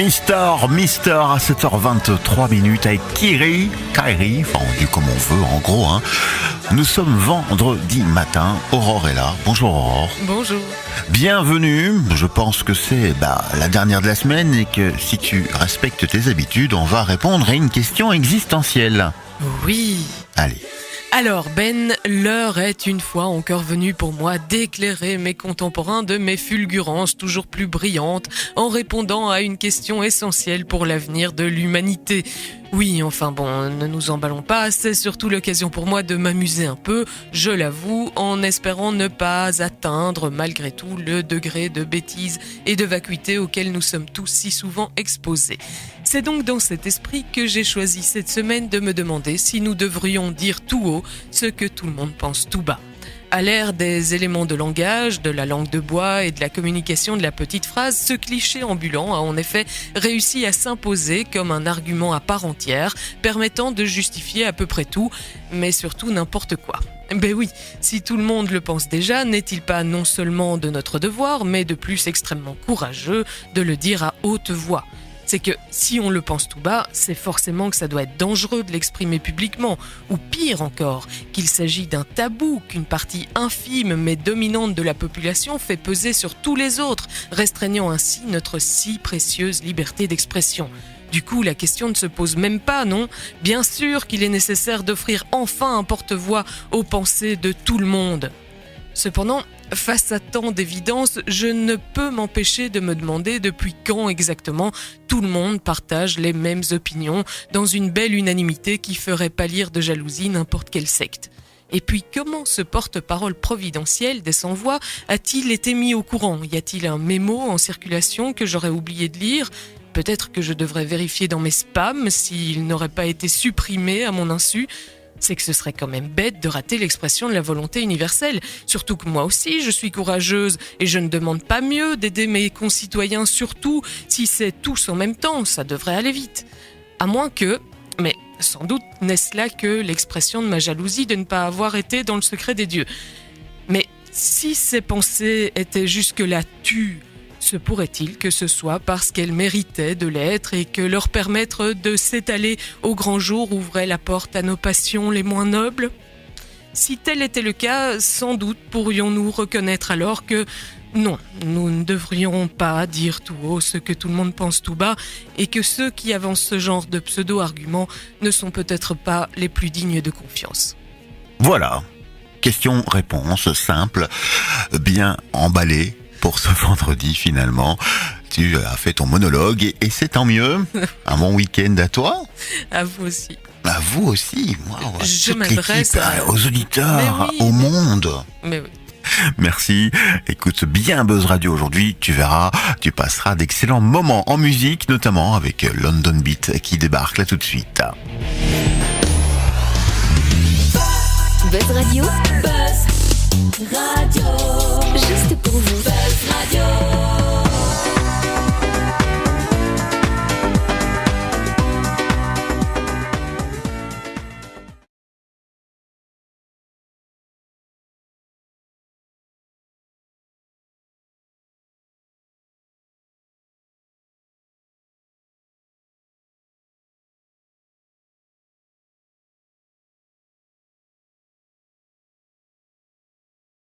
Mister à 7h23 avec Kairi, enfin on dit comme on veut en gros. Nous sommes vendredi matin, Aurore est là. Bonjour Aurore. Bonjour. Bienvenue, je pense que c'est la dernière de la semaine et que si tu respectes tes habitudes, on va répondre à une question existentielle. Oui. Allez. Alors Ben, l'heure est une fois encore venue pour moi d'éclairer mes contemporains de mes fulgurances toujours plus brillantes en répondant à une question essentielle pour l'avenir de l'humanité. Oui, enfin bon, ne nous emballons pas, c'est surtout l'occasion pour moi de m'amuser un peu, je l'avoue, en espérant ne pas atteindre malgré tout le degré de bêtise et de vacuité auquel nous sommes tous si souvent exposés. C'est donc dans cet esprit que j'ai choisi cette semaine de me demander si nous devrions dire tout haut ce que tout le monde pense tout bas. À l'ère des éléments de langage, de la langue de bois et de la communication de la petite phrase, ce cliché ambulant a en effet réussi à s'imposer comme un argument à part entière, permettant de justifier à peu près tout, mais surtout n'importe quoi. Ben oui, si tout le monde le pense déjà, n'est-il pas non seulement de notre devoir, mais de plus extrêmement courageux de le dire à haute voix ? C'est que si on le pense tout bas, c'est forcément que ça doit être dangereux de l'exprimer publiquement, ou pire encore, qu'il s'agit d'un tabou qu'une partie infime mais dominante de la population fait peser sur tous les autres, restreignant ainsi notre si précieuse liberté d'expression. Du coup, la question ne se pose même pas, non ? Bien sûr qu'il est nécessaire d'offrir enfin un porte-voix aux pensées de tout le monde. Cependant, face à tant d'évidence, je ne peux m'empêcher de me demander depuis quand exactement tout le monde partage les mêmes opinions dans une belle unanimité qui ferait pâlir de jalousie n'importe quelle secte. Et puis comment ce porte-parole providentiel des sans-voix a-t-il été mis au courant ? Y a-t-il un mémo en circulation que j'aurais oublié de lire ? Peut-être que je devrais vérifier dans mes spams s'il n'aurait pas été supprimé à mon insu ? C'est que ce serait quand même bête de rater l'expression de la volonté universelle. Surtout que moi aussi, je suis courageuse et je ne demande pas mieux d'aider mes concitoyens, surtout si c'est tous en même temps, ça devrait aller vite. À moins que, mais sans doute n'est-ce là que l'expression de ma jalousie de ne pas avoir été dans le secret des dieux. Mais si ces pensées étaient jusque-là tues, se pourrait-il que ce soit parce qu'elles méritaient de l'être et que leur permettre de s'étaler au grand jour ouvrait la porte à nos passions les moins nobles ? Si tel était le cas, sans doute pourrions-nous reconnaître alors que non, nous ne devrions pas dire tout haut ce que tout le monde pense tout bas et que ceux qui avancent ce genre de pseudo-arguments ne sont peut-être pas les plus dignes de confiance. Voilà, question-réponse simple, bien emballée. Pour ce vendredi, finalement, tu as fait ton monologue et c'est tant mieux. Un bon week-end à toi. À vous aussi. À vous aussi. Wow, je m'adresse aux auditeurs, oui, au monde. Mais oui. Merci. Écoute bien Buzz Radio aujourd'hui. Tu verras, tu passeras d'excellents moments en musique, notamment avec London Beat qui débarque là tout de suite. Buzz Radio. Buzz Radio. Juste pour vous. Buzz